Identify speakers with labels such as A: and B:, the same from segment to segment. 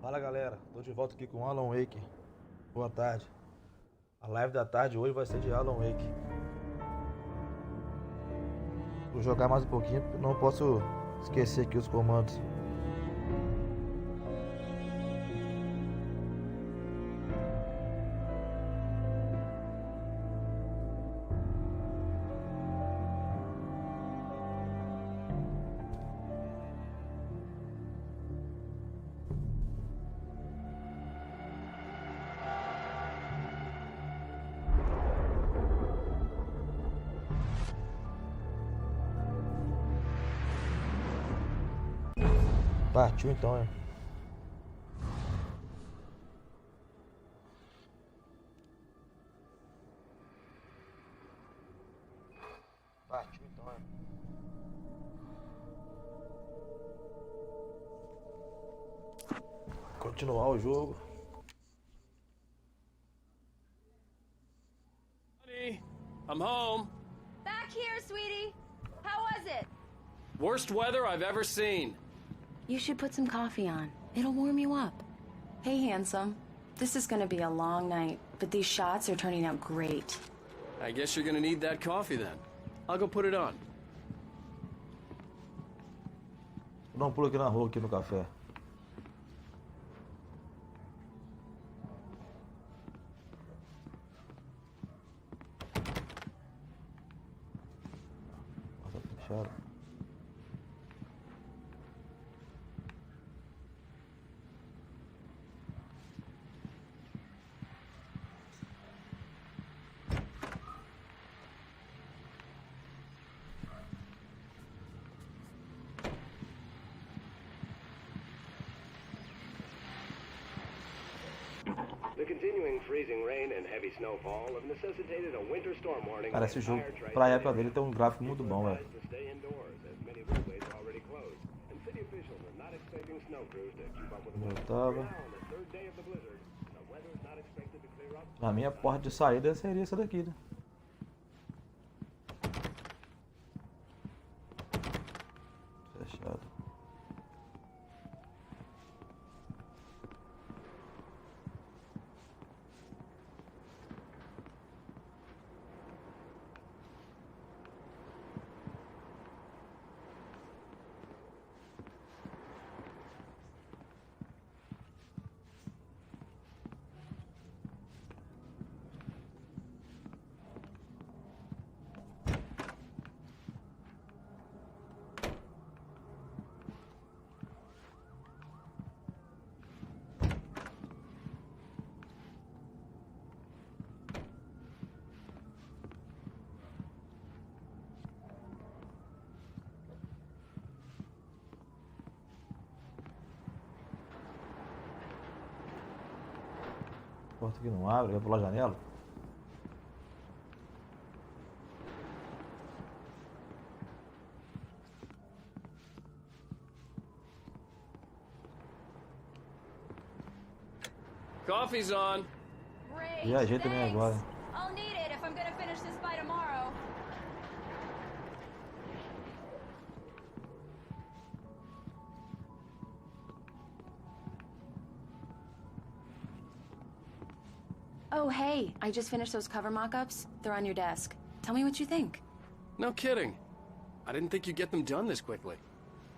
A: Fala galera, tô de volta aqui com Alan Wake. Boa tarde. A live da tarde hoje vai ser de Alan Wake. Vou jogar mais um pouquinho, porque não posso esquecer aqui os comandos. Partiu então, hein? Partiu então, hein? Continuar o jogo.
B: Honey, I'm home.
C: Back here, sweetie. How was it?
B: Worst weather I've ever seen.
C: You should put some coffee on. It'll warm you up. Hey, handsome. This is gonna be a long night, but these shots are turning out great.
B: I guess you're gonna need that coffee then. I'll go put it on.
A: Vou dar um pulo aqui na rua, aqui no café. Nossa, tá fechado.
D: The continuing freezing rain and heavy snowfall have necessitated a winter storm warning.
A: Cara, esse jogo, pra época dele, tem um gráfico muito bom, velho.
D: To stay indoors, as many roadways are already closed, and city officials are not expecting snow crews to keep up with the weather.
A: Tava.
D: Now, on the third day of the blizzard, the weather is not expected to clear up.
A: A minha porta de saída seria essa daqui, né? Fechado. Porta que não abre, vai pular a janela.
B: Coffee's on.
C: Great.
A: E ajeita também
C: thanks.
A: agora.
C: I'll need it if I'm gonna finish this by tomorrow. Oh, hey, I just finished those cover mock-ups. They're on your desk. Tell me what you think.
B: No kidding. I didn't think you'd get them done this quickly.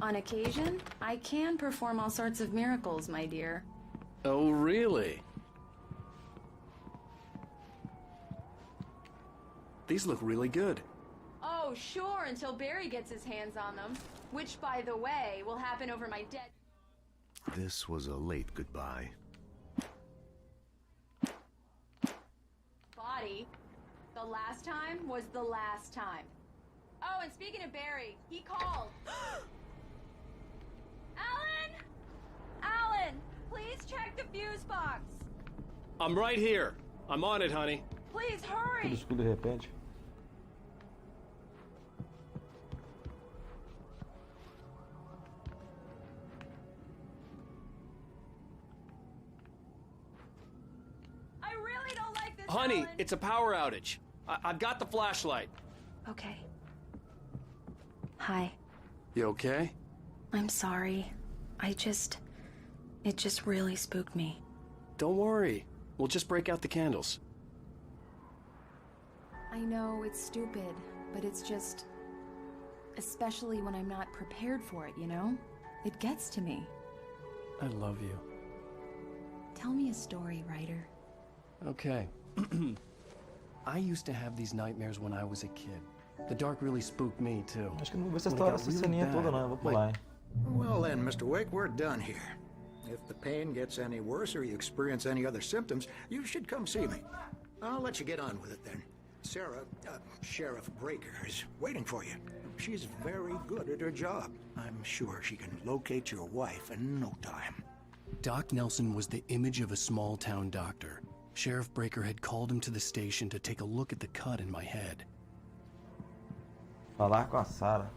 C: On occasion, I can perform all sorts of miracles, my dear.
B: Oh, really? These look really good.
C: Oh, sure, until Barry gets his hands on them. Which, by the way, will happen over my dead...
E: This was a late goodbye.
C: body. The last time was the last time. Oh, and speaking of Barry, he called. Alan! Alan! Please check the fuse box.
B: I'm right here. I'm on it, honey.
C: Please
A: Tudo
C: hurry!
A: escuro de repente.
C: I really don't like this,
B: Honey,
C: Alan.
B: it's a power outage. I've got the flashlight.
C: Okay. Hi.
B: You okay?
C: I'm sorry. It just really spooked me.
B: Don't worry. We'll just break out the candles.
C: I know it's stupid, but it's just... especially when I'm not prepared for it, you know? It gets to me.
B: I love you.
C: Tell me a story, writer.
B: Okay. I used to have these nightmares when I was a kid. The dark really spooked me, too.
A: Acho que não vou ver
B: When it got
A: essa
B: really
A: ceninha toda
B: bad,
A: não, eu vou pular, hein.
F: Well then, Mr. Wake, we're done here. If the pain gets any worse or you experience any other symptoms, you should come see me. I'll let you get on with it then. Sarah, Sheriff Breaker, is waiting for you. She's very good at her job. I'm sure she can locate your wife in no time.
B: Doc Nelson was the image of a small-town doctor. Sheriff Breaker had called him to the station to take a look at the cut in my head.
A: Falar com a Sarah.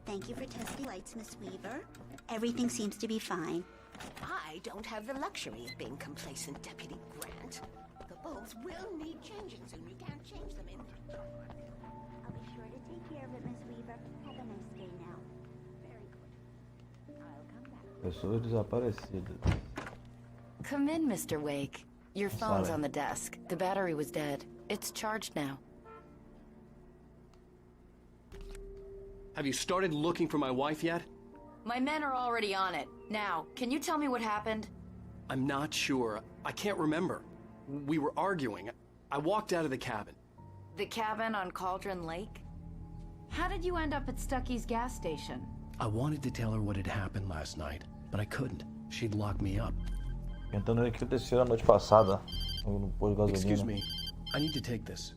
G: Thank you for testing lights, Miss Weaver. Everything seems to be fine.
H: I don't have the luxury of being complacent, Deputy Grant. The bulbs will need changing soon. You can't change them in...
G: I'll be sure to take care of it, Miss Weaver. Have a nice day now. Very good. I'll come back.
A: Pessoas desaparecidas.
C: Come in, Mr. Wake. Your phone's on the desk. The battery was dead. It's charged now.
B: Have you started looking for my wife yet?
C: My men are already on it. Now, can you tell me what happened?
B: I'm not sure. I can't remember. We were arguing. I walked out of the cabin.
C: The cabin on Cauldron Lake? How did you end up at Stucky's gas station?
B: I wanted to tell her what had happened last night, but I couldn't. She'd lock me up.
A: Tentando ver o que aconteceu a noite passada no posto de gasolina.
B: Excuse me. I need to take this.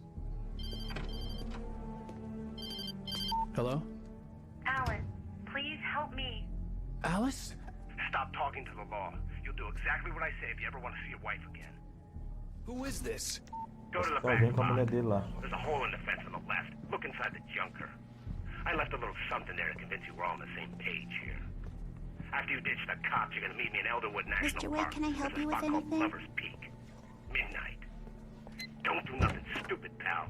B: Hello?
I: Alice, please help me.
B: Alice?
D: Stop talking to the law. You'll do exactly what I say if you ever want to see your wife again.
B: Who is this?
D: Go to the
A: Tá
D: back
A: alguém com a mulher
D: lot.
A: dele lá.
D: There's a hole in the fence on the left. Look inside the junker. I left a little something there to convince you we're all on the same page here. After you ditch the cops, you're gonna meet me in Elderwood National
G: Mr. Wake,
D: Park.
G: can I help
D: There's
G: you
D: a
G: with
D: spot called
G: anything?
D: Lover's Peak. Midnight. Don't do nothing stupid, pal.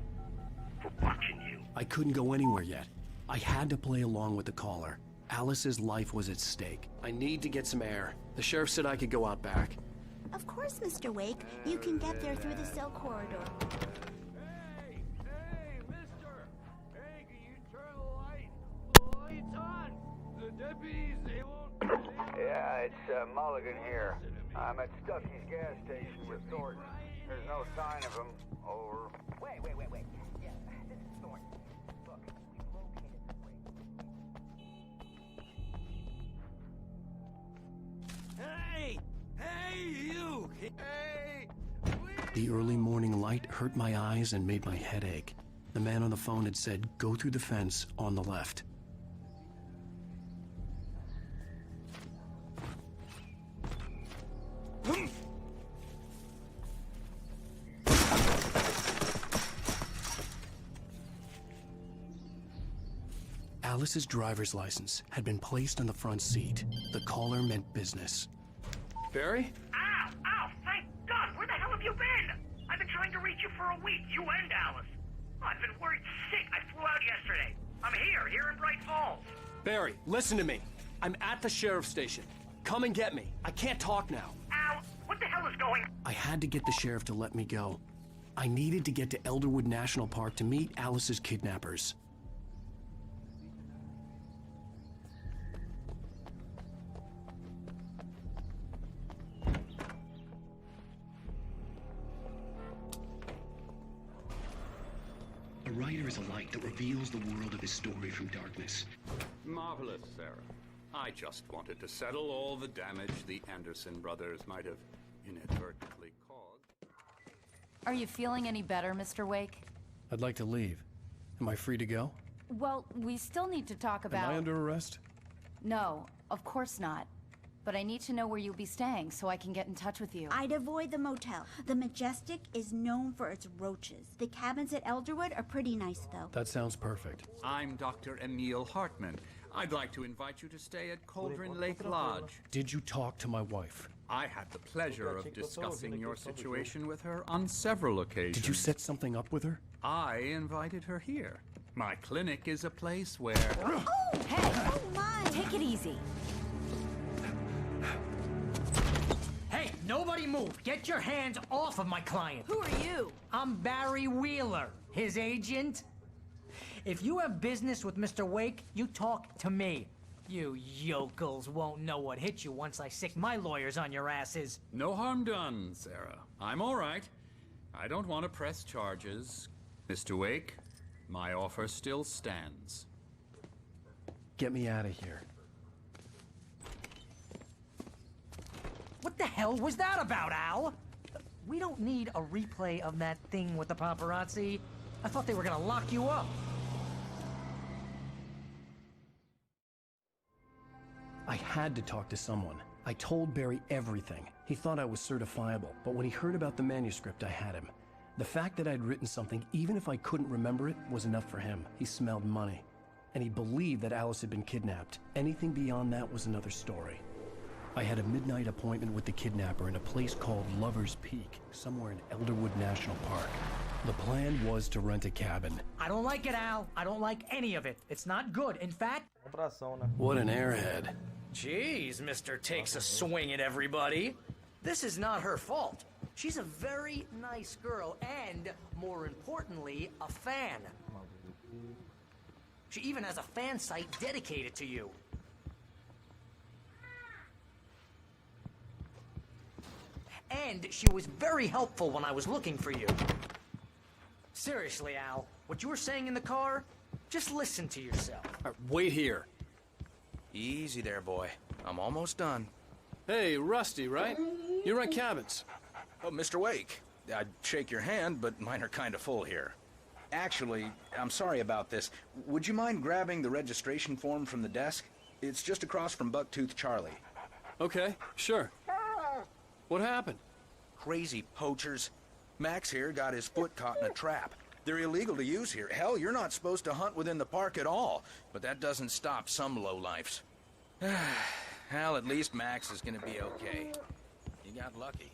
D: We're watching you.
B: I couldn't go anywhere yet. I had to play along with the caller. Alice's life was at stake. I need to get some air. The sheriff said I could go out back.
G: Of course, Mr. Wake. You can get there through the cell corridor.
J: Hey, mister! Hey, can you turn the light? The light's on! The deputies, they won't...
K: Yeah, it's Mulligan here. I'm at Stucky's gas station with Thornton. There's no sign of him. Over.
H: Wait. Yeah, this is Thornton. Look, we've located the break.
J: Hey, you! Hey!
B: The early morning light hurt my eyes and made my head ache. The man on the phone had said, go through the fence on the left. Alice's driver's license had been placed on the front seat. The caller meant business. Barry?
D: Ow! Thank God! Where the hell have you been? I've been trying to reach you for a week. You and Alice. I've been worried sick. I flew out yesterday. I'm here in Bright Falls.
B: Barry, listen to me. I'm at the sheriff's station. Come and get me. I can't talk now.
D: Ow! What the hell is going on?
B: I had to get the sheriff to let me go. I needed to get to Elderwood National Park to meet Alice's kidnappers. A writer is a light that reveals the world of his story from darkness.
L: Marvelous, Sarah. I just wanted to settle all the damage the Anderson brothers might have inadvertently caused.
C: Are you feeling any better, Mr. Wake?
B: I'd like to leave. Am I free to go?
C: Well, we still need to talk about...
B: Am I under arrest?
C: No, of course not. But I need to know where you'll be staying so I can get in touch with you.
G: I'd avoid the motel. The Majestic is known for its roaches. The cabins at Elderwood are pretty nice, though.
B: That sounds perfect.
L: I'm Dr. Emil Hartman. I'd like to invite you to stay at Cauldron Lake Lodge.
B: Did you talk to my wife?
L: I had the pleasure of discussing your situation with her on several occasions.
B: Did you set something up with her?
L: I invited her here. My clinic is a place where...
G: Oh, hey! Oh, my!
M: Take it easy.
N: Hey, nobody move! Get your hands off of my client!
M: Who are you?
N: I'm Barry Wheeler, his agent. If you have business with Mr. Wake, you talk to me. You yokels won't know what hit you once I sick my lawyers on your asses.
L: No harm done, Sarah. I'm all right. I don't want to press charges. Mr. Wake, my offer still stands.
B: Get me out of here.
N: What the hell was that about, Al? We don't need a replay of that thing with the paparazzi. I thought they were gonna lock you up.
B: I had to talk to someone. I told Barry everything. He thought I was certifiable, but when he heard about the manuscript, I had him. The fact that I'd written something, even if I couldn't remember it, was enough for him. He smelled money. And he believed that Alice had been kidnapped. Anything beyond that was another story. I had a midnight appointment with the kidnapper in a place called Lover's Peak, somewhere in Elderwood National Park. The plan was to rent a cabin.
N: I don't like it, Al. I don't like any of it. It's not good. In fact...
B: What an airhead.
N: Jeez, Mr. Takes a swing at everybody. This is not her fault. She's a very nice girl and, more importantly, a fan. She even has a fan site dedicated to you. And she was very helpful when I was looking for you. Seriously, Al, what you were saying in the car, just listen to yourself.
B: Wait here.
O: Easy there, boy. I'm almost done.
B: Hey, Rusty, right? You rent cabins.
O: Oh, Mr. Wake. I'd shake your hand, but mine are kind of full here. Actually, I'm sorry about this. Would you mind grabbing the registration form from the desk? It's just across from Bucktooth Charlie.
B: Okay, sure. What happened?
O: Crazy poachers. Max here got his foot caught in a trap. They're illegal to use here. Hell, you're not supposed to hunt within the park at all. But that doesn't stop some lowlifes. Hell, at least Max is gonna be okay. You got lucky.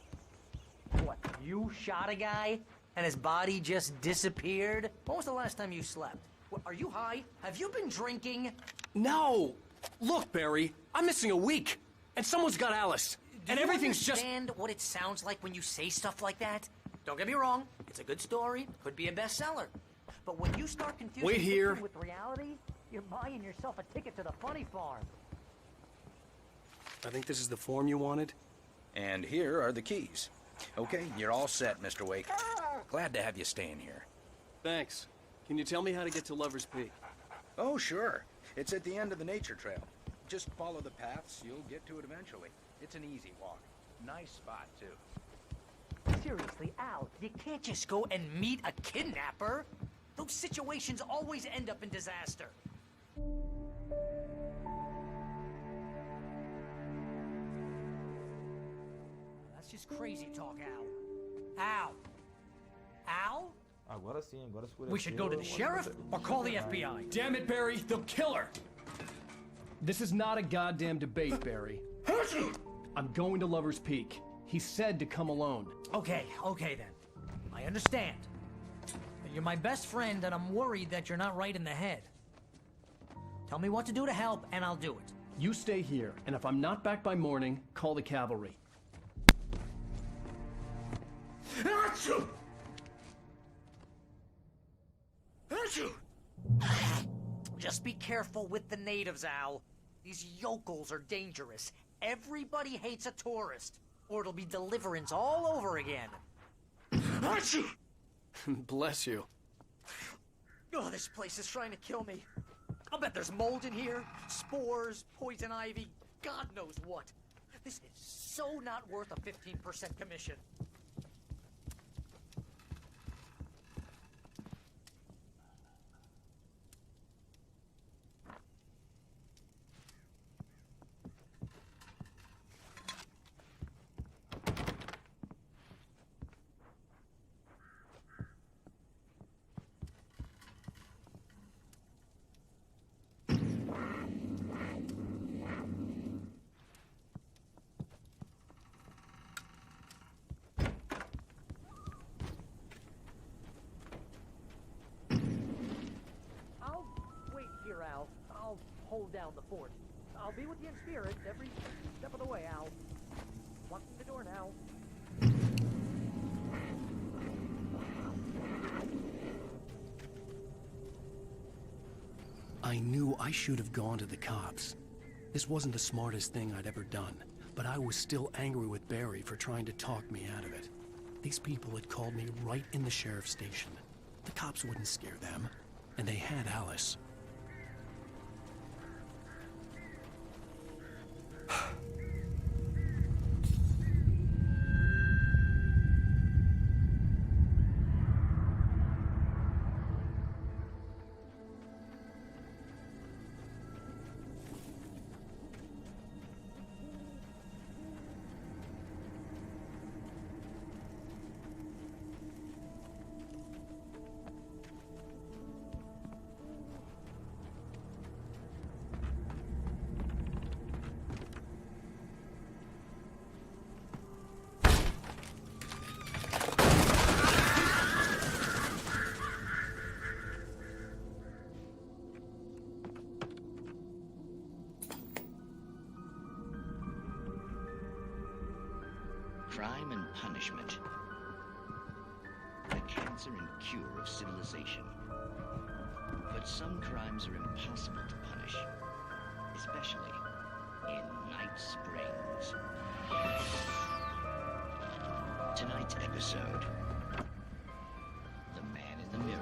N: What, you shot a guy and his body just disappeared? When was the last time you slept? What, are you high? Have you been drinking?
B: No! Look, Barry, I'm missing a week. And someone's got Alice. And everything's just...
N: Do you understand what it sounds like when you say stuff like that? Don't get me wrong, it's a good story, could be a bestseller. But when you start confusing fiction with reality, you're buying yourself a ticket to the funny farm.
B: I think this is the form you wanted.
O: And here are the keys. Okay, you're all set, Mr. Wake. Glad to have you staying here.
B: Thanks. Can you tell me how to get to Lover's Peak?
O: Oh, sure. It's at the end of the nature trail. Just follow the paths, you'll get to it eventually. It's an easy walk. Nice spot, too.
N: Seriously, Al, you can't just go and meet a kidnapper. Those situations always end up in disaster. That's just crazy talk, Al. Al? Al?
A: Agora sim, agora escureceu.
N: We should go to the sheriff or call the FBI.
B: Damn it, Barry, they'll kill her! This is not a goddamn debate, Barry. I'm going to Lover's Peak. He said to come alone.
N: Okay then. I understand. You're my best friend, and I'm worried that you're not right in the head. Tell me what to do to help, and I'll do it.
B: You stay here, and if I'm not back by morning, call the cavalry.
N: Achoo! Achoo! Just be careful with the natives, Al. These yokels are dangerous. Everybody hates a tourist, or it'll be Deliverance all over again. Achoo!
B: Bless you.
N: Oh, this place is trying to kill me. I'll bet there's mold in here, spores, poison ivy, God knows what. This is so not worth a 15% commission. hold down the fort. I'll be with you in spirit every step of the way, Al. Locking the door now.
B: I knew I should have gone to the cops. This wasn't the smartest thing I'd ever done, but I was still angry with Barry for trying to talk me out of it. These people had called me right in the sheriff's station. The cops wouldn't scare them, and they had Alice.
M: Crime and punishment. The cancer and cure of civilization. But some crimes are impossible to punish, especially in Night Springs. Tonight's episode, The Man in the Mirror.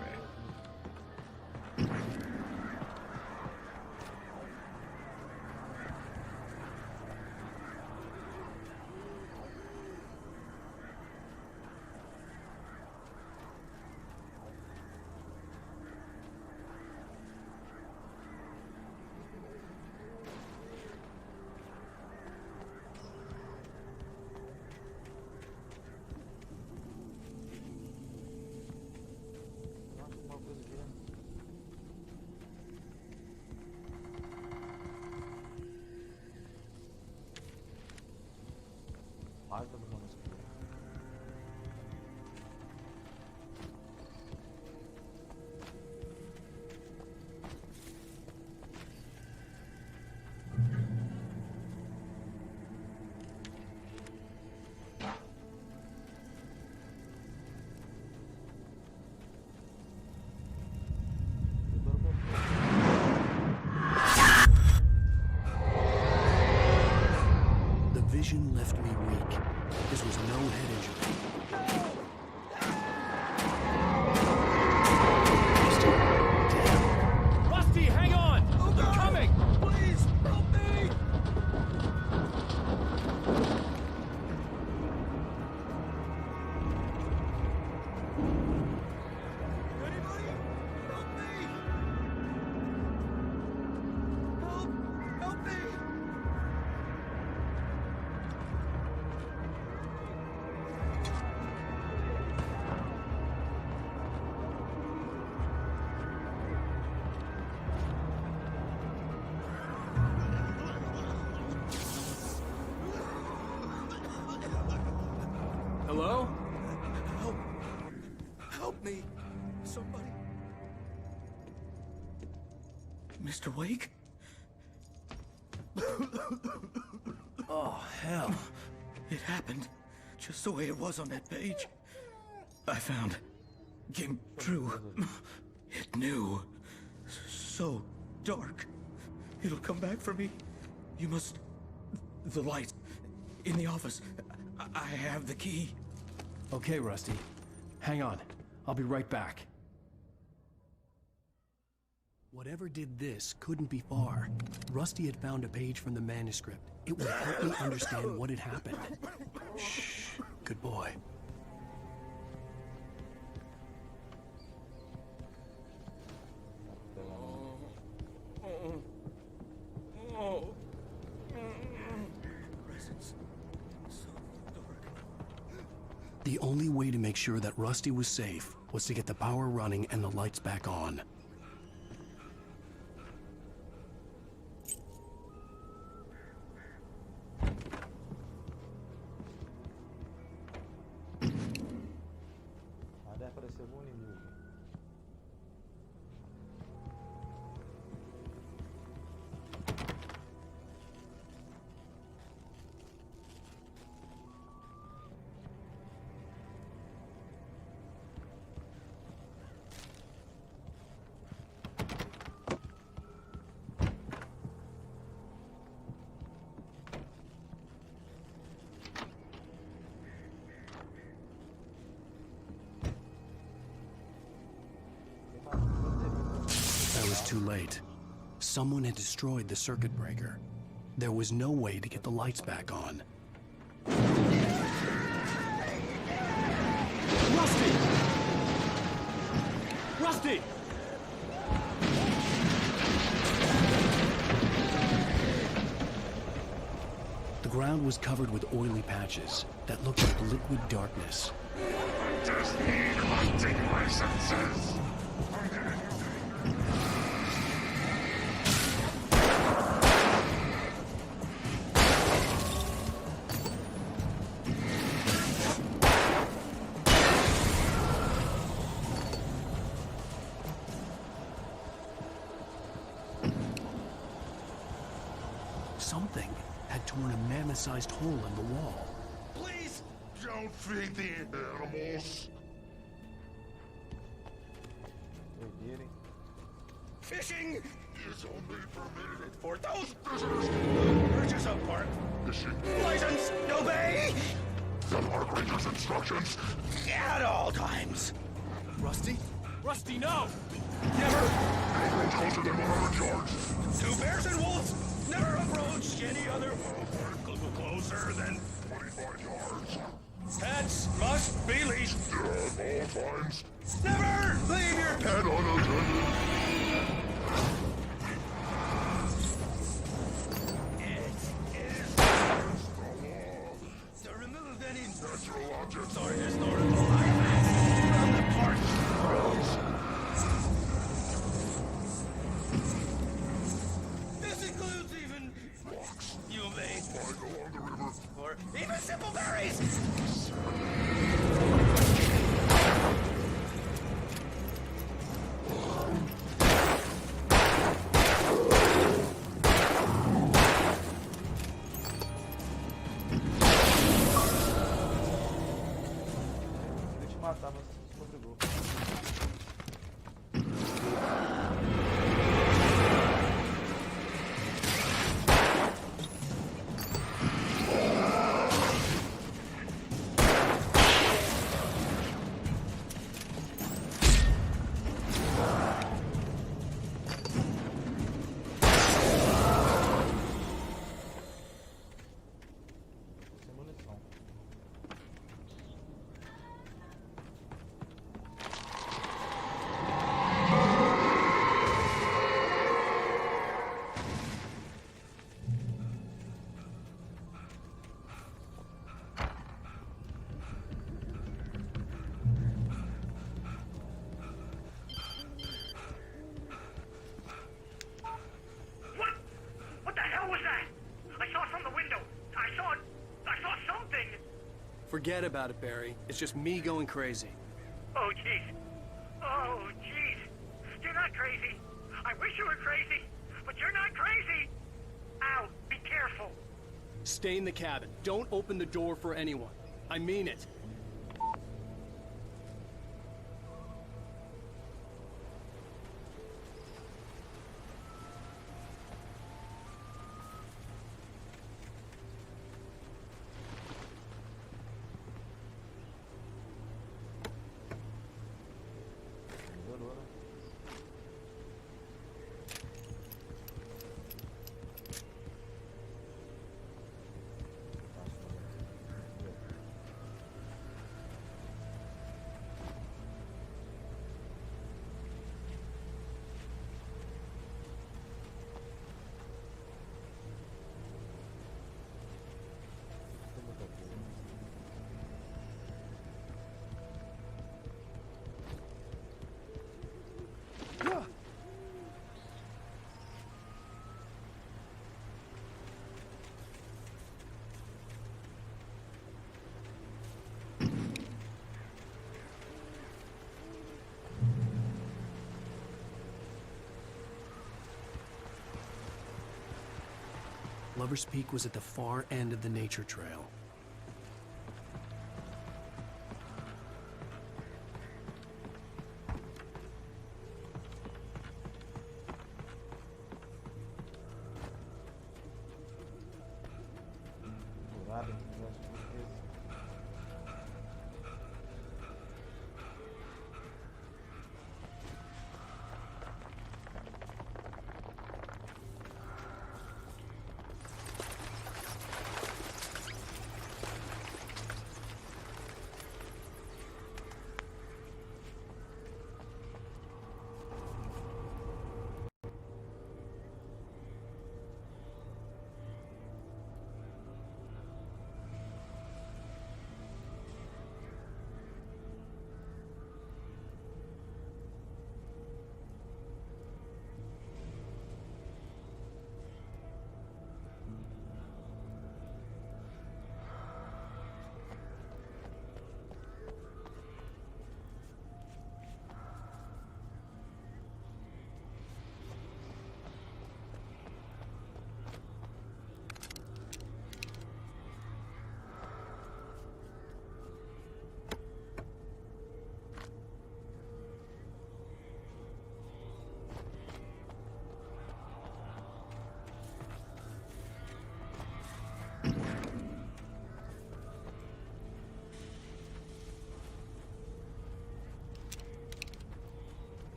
B: Vision left me weak. This was no head injury.
J: Rusty, hang on! They're coming! Please, help me! Anybody? Help me! Help me! Hello?
P: Help me! Somebody. Mr. Wake?
B: Oh, hell.
P: It happened just the way it was on that page. I found. Came true. It knew. So dark. It'll come back for me. You must. The light. In the office. I have the key.
B: Okay, Rusty. Hang on. I'll be right back. Whatever did this couldn't be far. Rusty had found a page from the manuscript. It would help me understand what had happened. Shh. Good boy. The only way to make sure that Rusty was safe was to get the power running and the lights back on.
A: Deve aparecer algum inimigo.
B: too late. Someone had destroyed the circuit breaker. There was no way to get the lights back on.
J: Rusty! Rusty!
B: The ground was covered with oily patches that looked like liquid darkness.
J: Just need hunting licenses!
B: Something had torn a mammoth-sized hole in the wall.
J: Please don't feed the animals. Fishing is only permitted for those visitors who purchase a park fishing license. Obey the park ranger's instructions at all times.
O: Rusty? Rusty, no!
J: Never approach closer than 100 yards. Two bears and wolves never approach any other closer than 25 yards. Pets must be leashed at all times. Never leave your pet unattended. It is against the law to remove any natural objects or historical items from the park grounds. This includes even rocks you may find along the river, or even simple berries.
A: Queria te matar, mas você não obrigou. Sem munição.
D: What the hell was that? I saw it from the window. I saw something.
B: Forget about it, Barry. It's just me going crazy.
D: Oh, jeez. Oh, jeez. You're not crazy. I wish you were crazy, but you're not crazy. Ow, be careful.
B: Stay in the cabin. Don't open the door for anyone. I mean it. Lover's Peak was at the far end of the nature trail.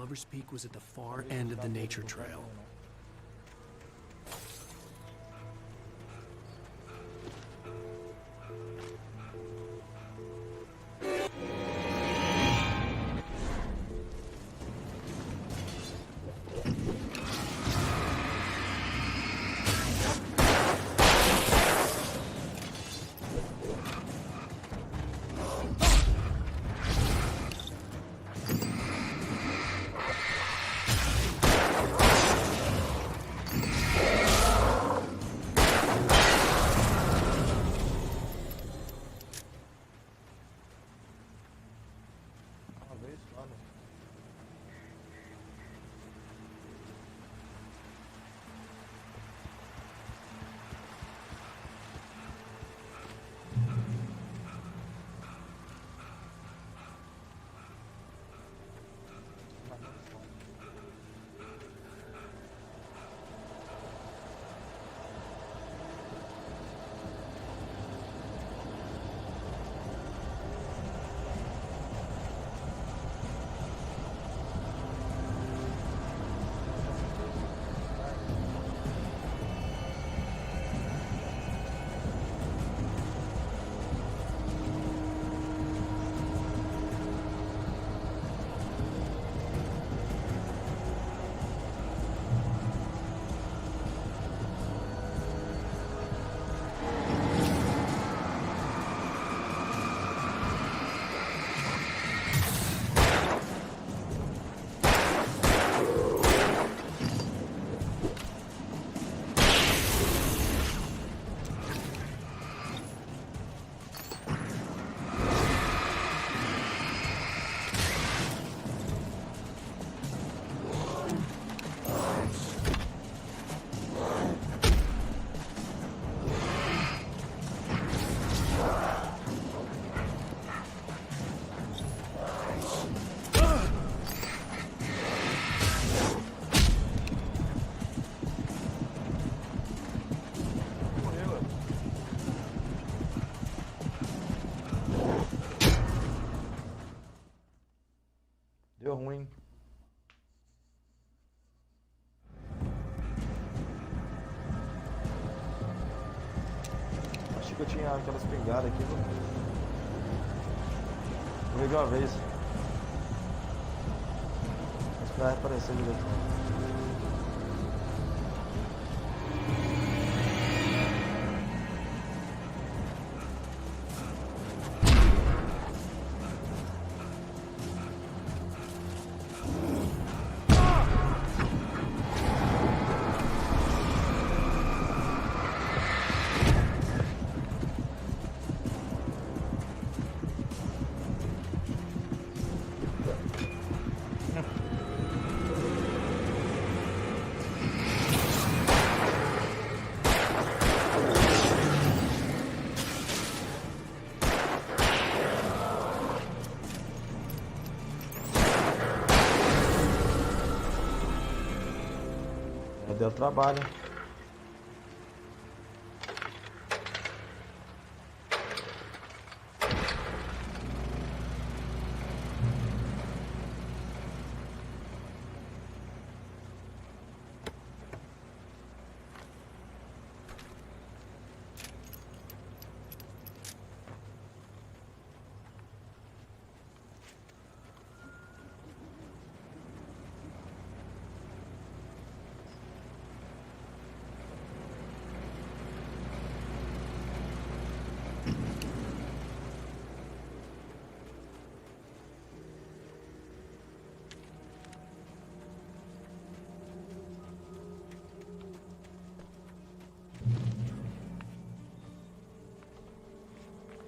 B: Lover's Peak was at the far end of the nature trail.
A: Deu ruim. Achei que eu tinha aquelas pingadas aqui. Vou ver de uma vez. Vou esperar aparecer direito. Deu trabalho.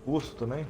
A: Urso também?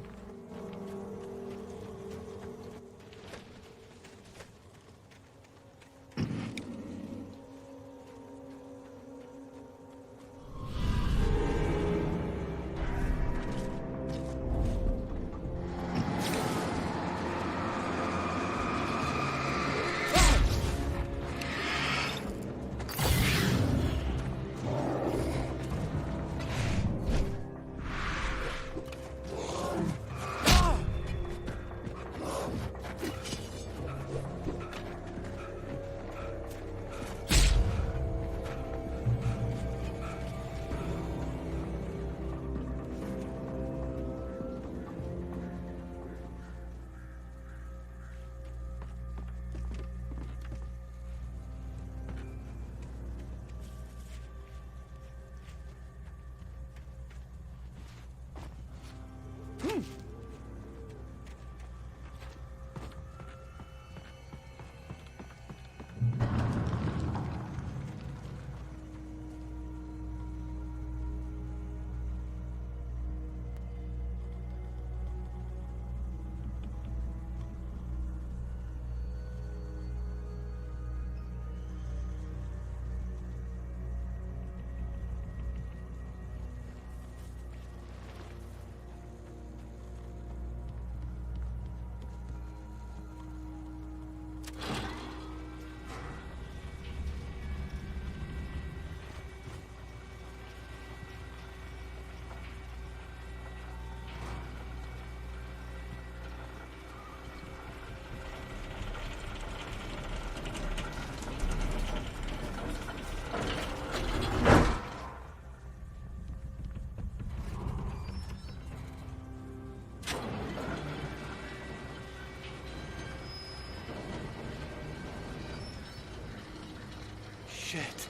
B: Shit.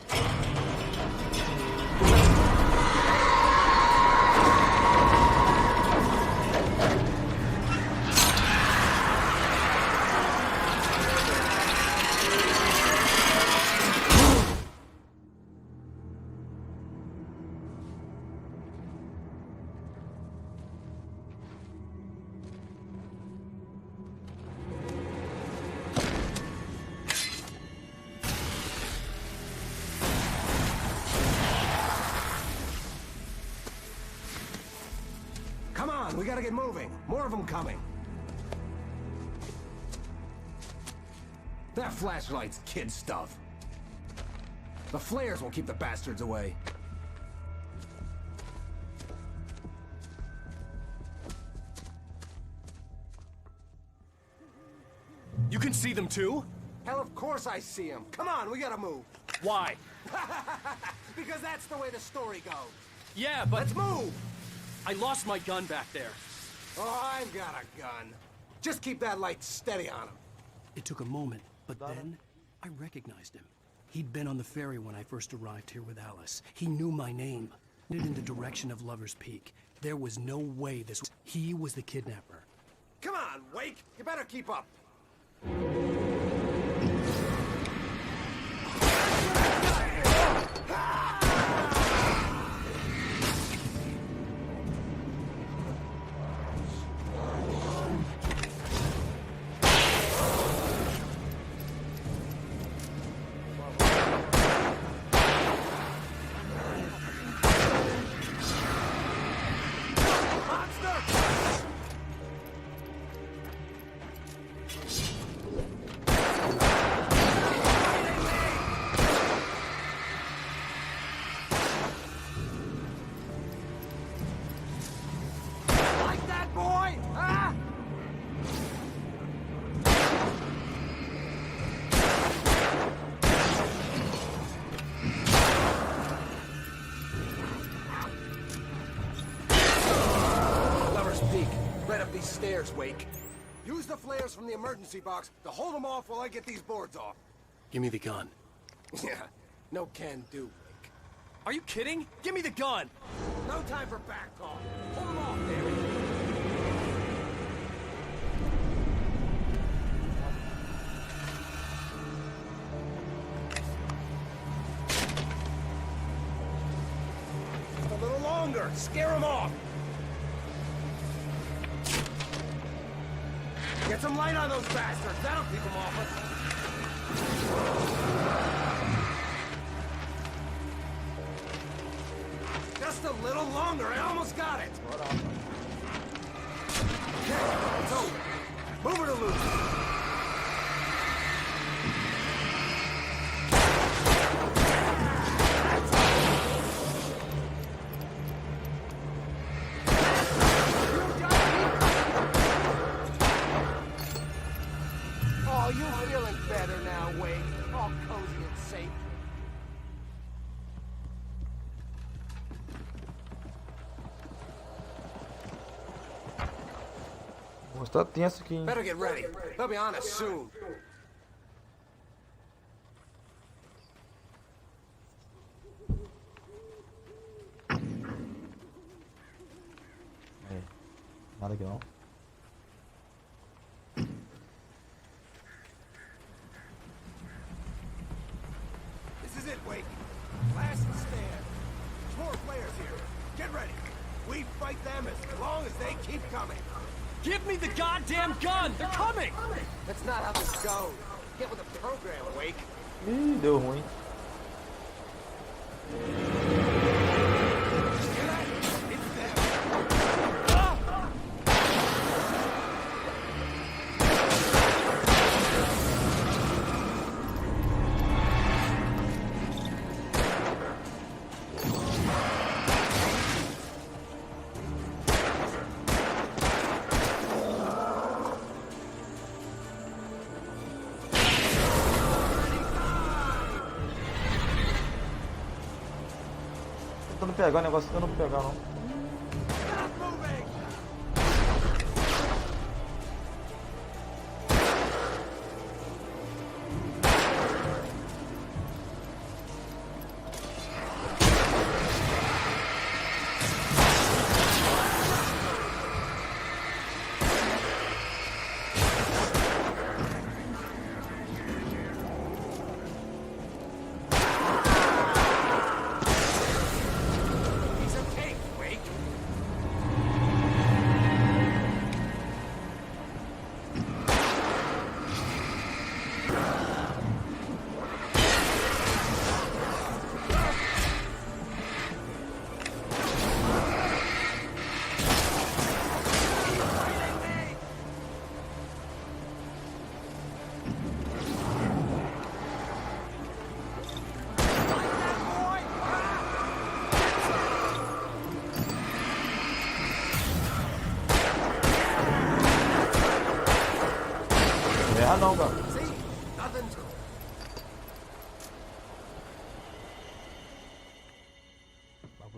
Q: Come on, we gotta get moving. More of them coming. That flashlight's kid stuff. The flares will keep the bastards away.
B: You can see them too?
Q: Hell, of course I see them. Come on, we gotta move.
B: Why?
Q: Because that's the way the story goes.
B: Yeah, but...
Q: Let's move!
B: I lost my gun back there.
Q: Oh, I've got a gun. Just keep that light steady on him.
B: It took a moment, but then I recognized him. He'd been on the ferry when I first arrived here with Alice. He knew my name. In the direction of Lover's Peak. There was no way this was... He was the kidnapper.
Q: Come on, Wake! You better keep up. Stairs, Wake. Use the flares from the emergency box to hold them off while I get these boards off.
B: Give me the gun.
Q: Yeah, no can do, Wake.
B: Are you kidding? Give me the gun!
Q: No time for back talk. Hold them off, damn it. Just a little longer. Scare them off. Get some light on those bastards. That'll keep them off us. Just a little longer. I almost got it. Okay, it's over. Move it or lose it.
A: Tá tenso aqui, hein?
Q: Better get ready. They'll be on us soon.
A: Aí. Nada aqui não.
Q: This is it, Wake. Last stand. 4 players here. Get ready. We fight them as long as they keep coming.
B: Give me the goddamn gun! They're coming!
Q: That's not how this goes. Get with the program, Wake.
A: Ih, deu ruim. Tentando pegar o negócio, tentando pegar não. Ah não, cara.
Q: See? Nothing's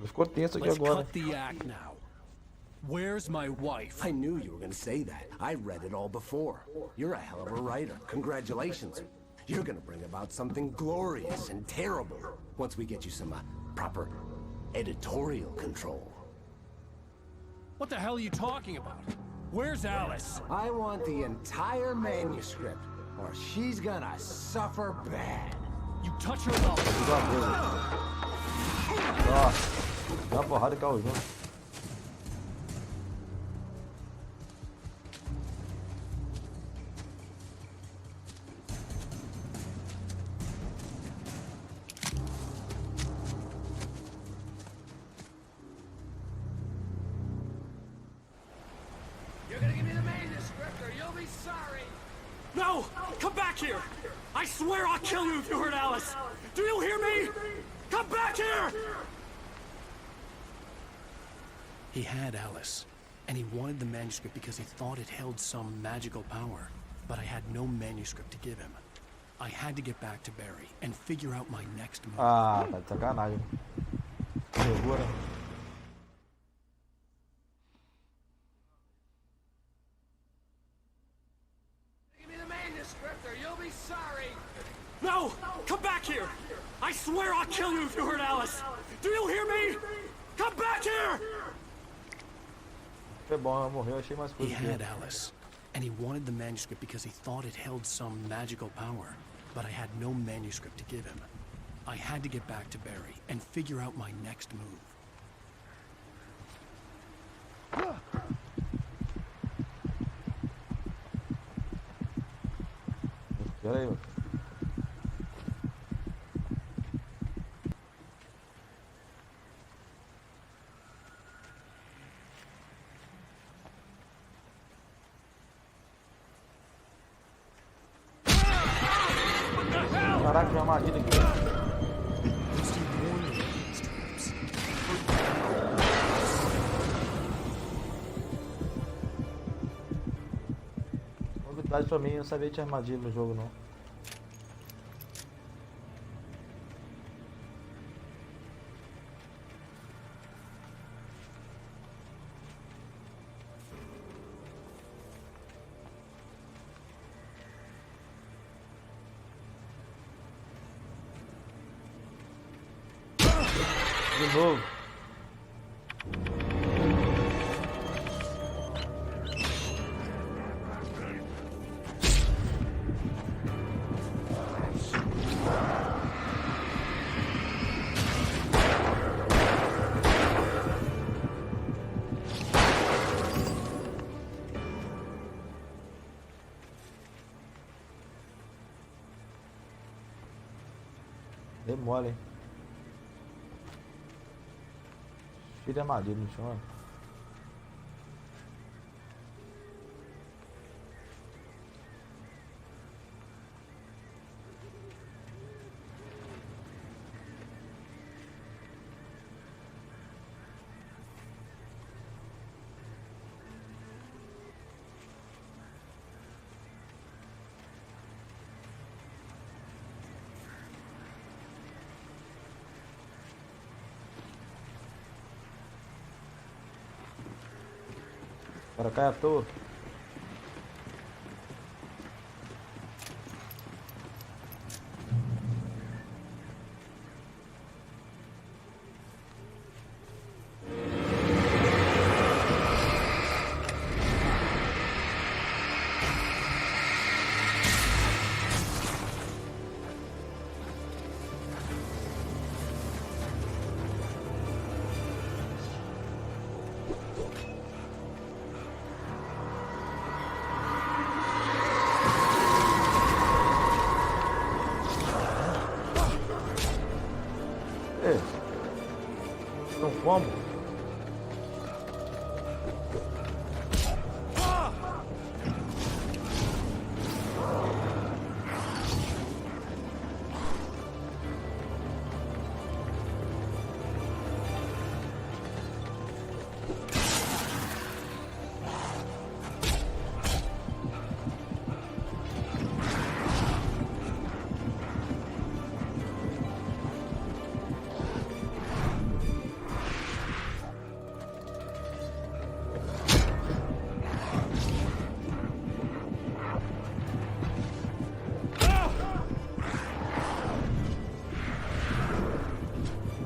A: Ficou tenso aqui
B: Let's
A: agora.
B: cut the act now. Where's my wife?
R: I knew you were gonna say that. I read it all before. You're a hell of a writer. Congratulations. You're gonna bring about something glorious and terrible once we get you some proper editorial control.
B: What the hell are you talking about? Where's Alice?
R: I want the entire manuscript, or she's gonna suffer bad.
B: You touch her up.
A: Dá uma porrada e caiu junto.
J: You're gonna give me the manuscript or you'll be sorry.
B: No! Come back here! I swear I'll kill you if you hurt Alice! Do you hear me? Come back here! He had Alice, and he wanted the manuscript because he thought it held some magical power. But I had no manuscript to give him. I had to get back to Barry and figure out my next move.
A: Ah, tá de sacanagem. Segura.
J: Give me the manuscript or you'll be sorry.
B: No! Come back here! I swear I'll kill you if you hurt Alice! Do you hear me? Come back here!
A: Foi bom, ela morreu, achei mais
B: He
A: coisa.
B: had Alice, and he wanted the manuscript because he thought it held some magical power. But I had no manuscript to give him. I had to get back to Barry and figure out my next move.
A: Pera aí, Caraca, tinha uma armadilha aqui. Novidade pra mim, eu não sabia que tinha armadilha no jogo não. De novo. Dei mole, hein? Cheio de armadilha no chão, ó. Para cá à toa. Então como?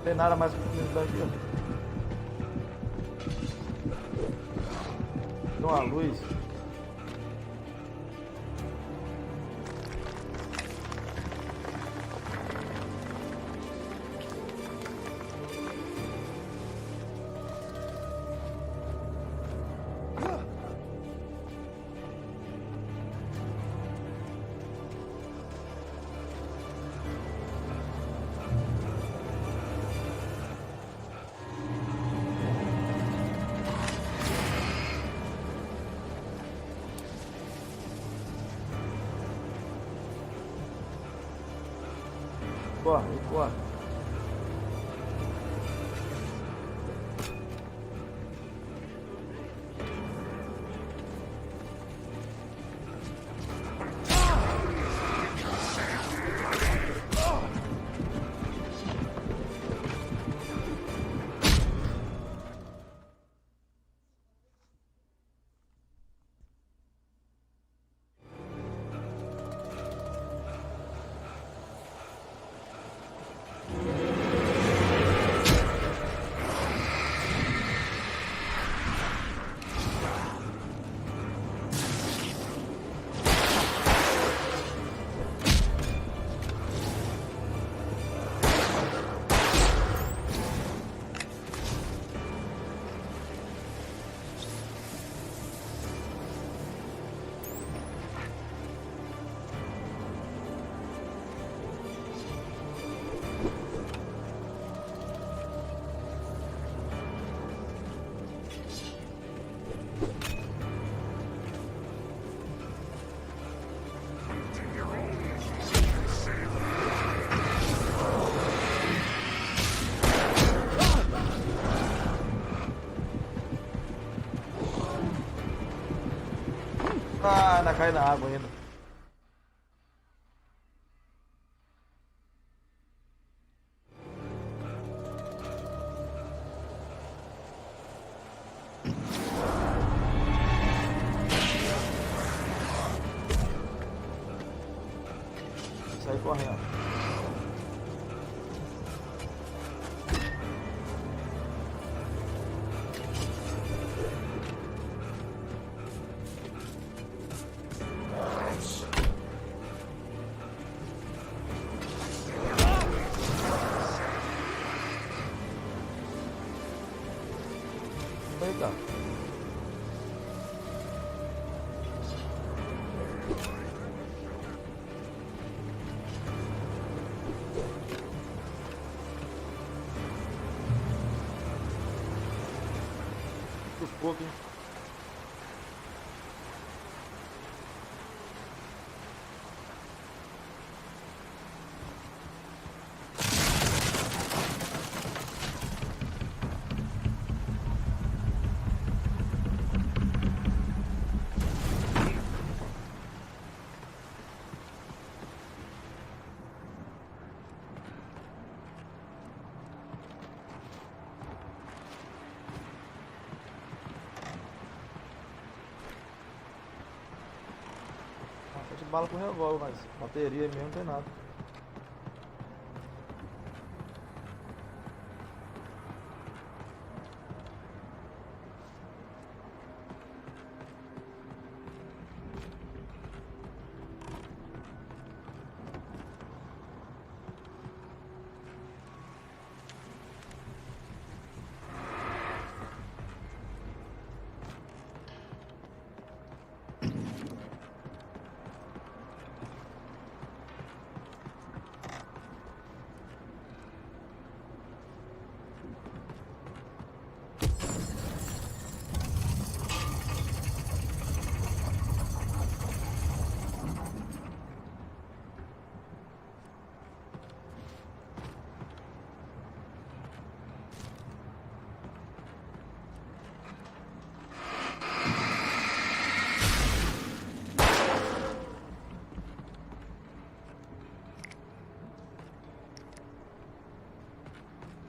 A: tem nada mais pra finalizar aqui, ó. Tem uma luz. Corre, corre. Ah, ainda cai na água ainda. Sai correndo. Eita. Pouco, hein? Bala com revólver, mas bateria mesmo não tem nada.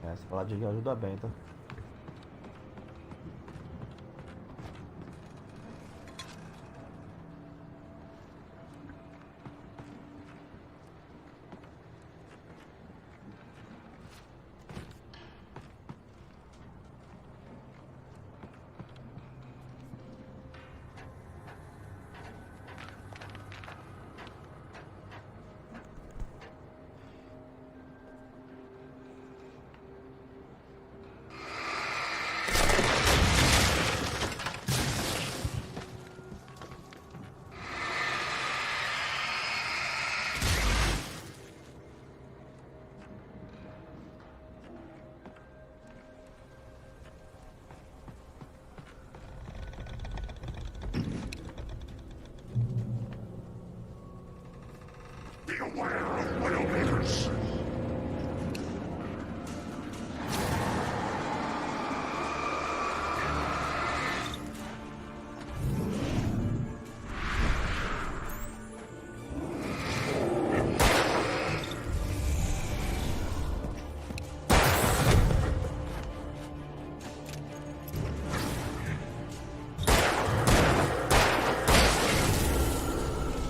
A: Essa paladinha ajuda bem, tá?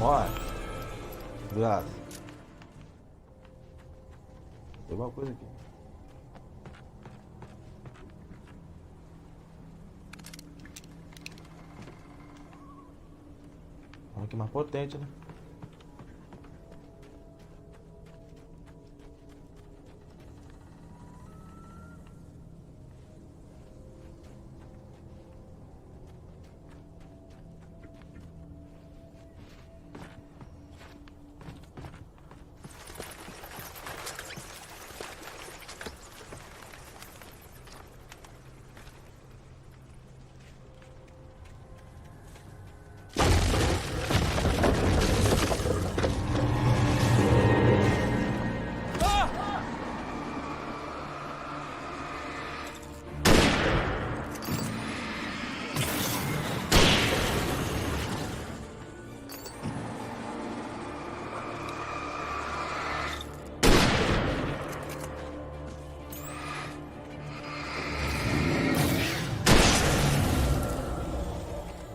A: Olha. Graças. Tem uma coisa aqui. Olha que mais potente, né?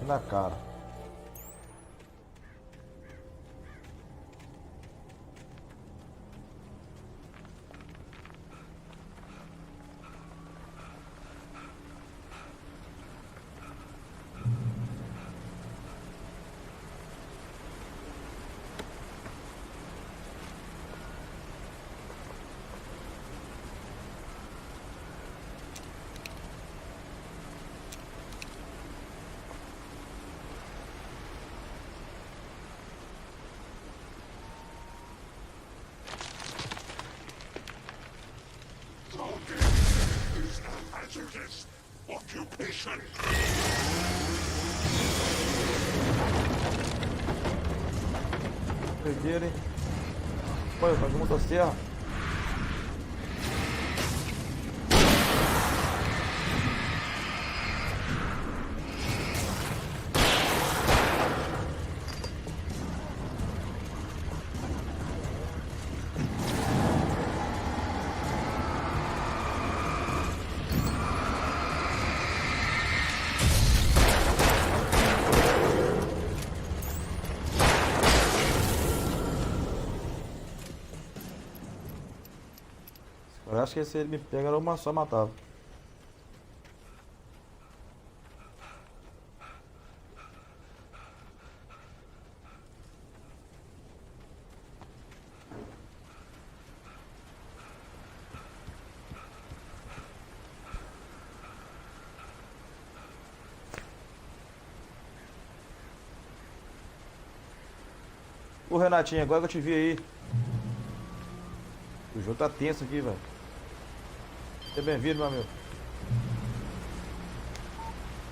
A: Na cara.
J: Occupation.
A: Perderam, hein? Pô, eu faço motosserra. Eu acho que se ele me pega era uma só matava. Ô Renatinho, agora que eu te vi aí. O jogo tá tenso aqui, velho. Seja bem-vindo, meu amigo.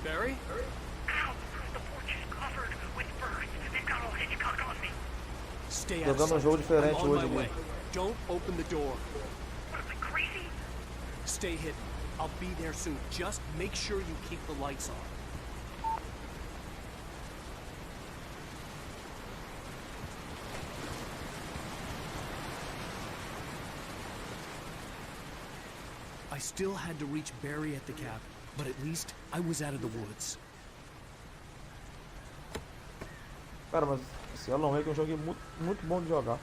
B: Barry? Stay out.
A: Jogando um jogo diferente hoje aqui.
B: Don't open the door. Stay hidden. I'll be there soon. Just make sure you keep the lights on. I still had to reach Barry at the cap, but at least I was out of the woods.
A: Cara, mas esse Alan Wake é um jogo muito bom de jogar.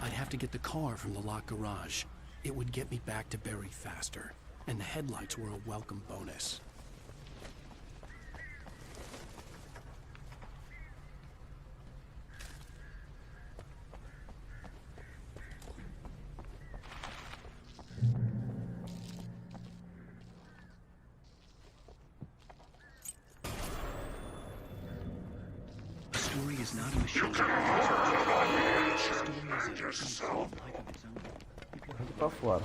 B: I'd have to get the car from the locked garage. It would get me back to Barry faster, and the headlights were a welcome bonus. Story is not a machine.
A: Aqui pra fora.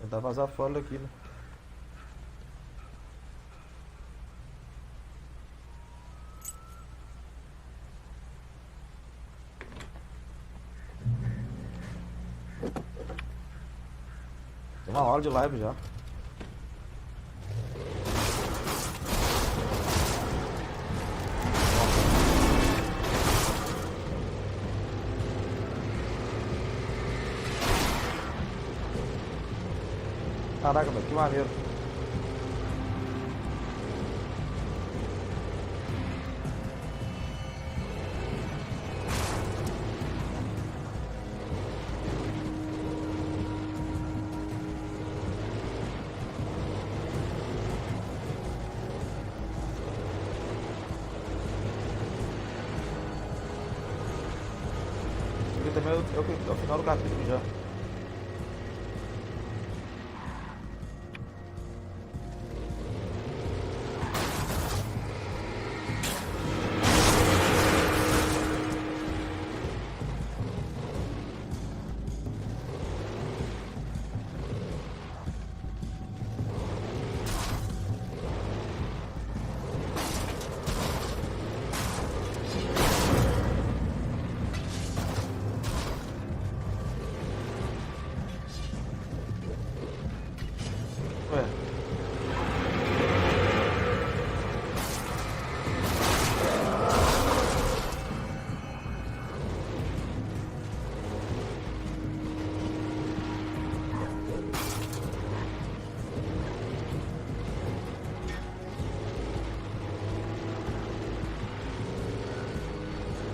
A: Tentar vazar fora daqui, né? Tem uma hora de live já. Caraca, velho, que maneiro. Aqui também é o final do capítulo já.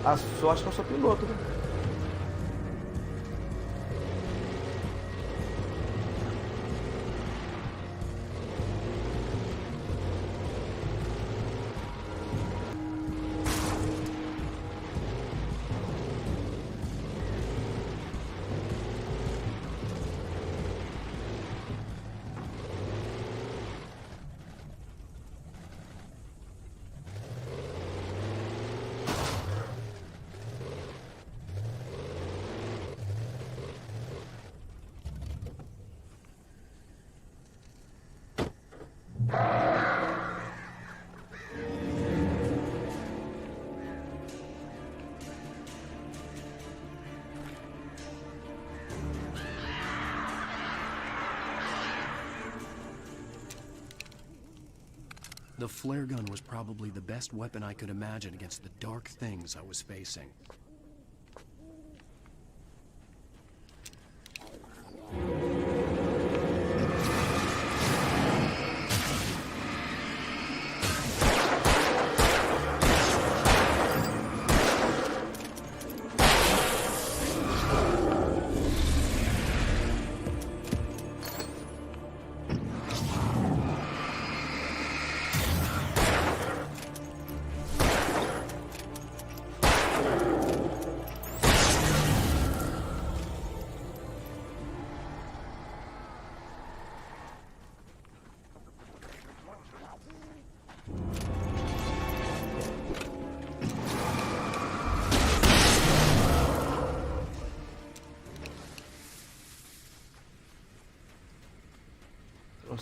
A: Ah, só acho que eu sou piloto, né?
B: The flare gun was probably the best weapon I could imagine against the dark things I was facing.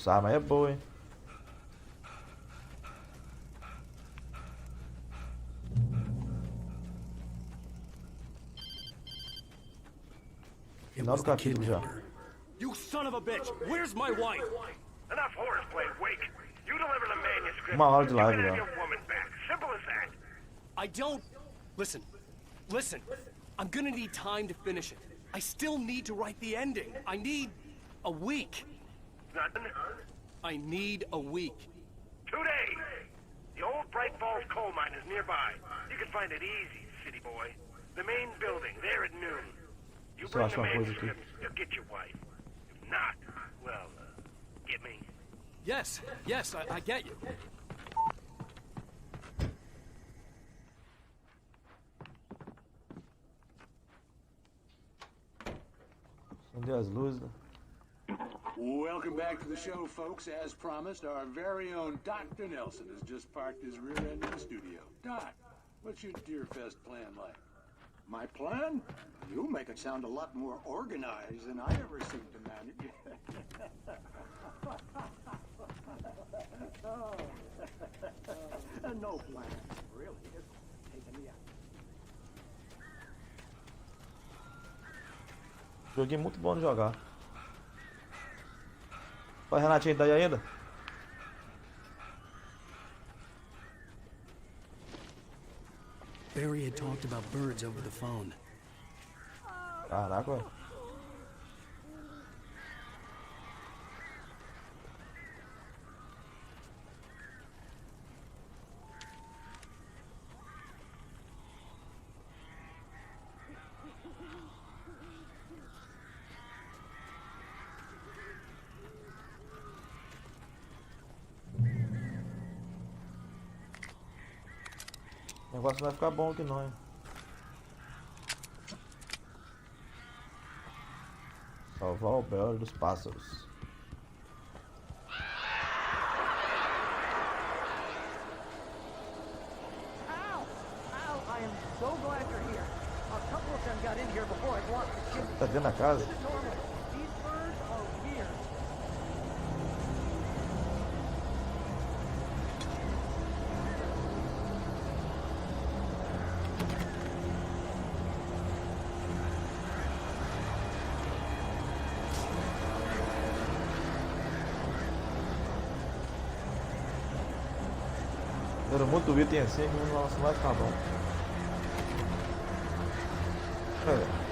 B: Essa arma é boa, hein? Final do capítulo já.
J: You son of a bitch! Where's my wife?
D: Enough horseplay, Wake. You deliver the manuscript.
A: Uma hora de
D: You
A: live
D: can have
A: já.
D: your woman back. Simple as that.
B: I don't... Listen. I'm gonna need time to finish it. I still need to write the ending. I need a week.
D: Nothing?
B: I need a week.
D: 2 days. The old Bright Falls coal mine is nearby. You can find it easy, city boy. The main building, there at noon. You
A: Deixa eu
D: bring the
A: achar uma coisa aqui.
D: manuscript, you'll get your wife. If not, well, get me.
B: Yes, I get you.
A: Acender as luzes.
S: Welcome back to the show, folks. As promised, our very own Dr. Nelson has just parked his rear end in the studio. Doc, what's your Deerfest plan like?
F: My plan? You make it sound a lot more organized than I ever seem to manage. No plan, really. Just taking me out.
A: Joguinho muito bom de jogar. Pai Renatinho tá aí ainda?
B: Barry had talked about birds over the phone.
A: Caraca, velho. negócio não vai ficar bom aqui não, hein? Salvar o belo dos pássaros. Tá dentro da casa? Era muito item assim que não vai ficar bom. É.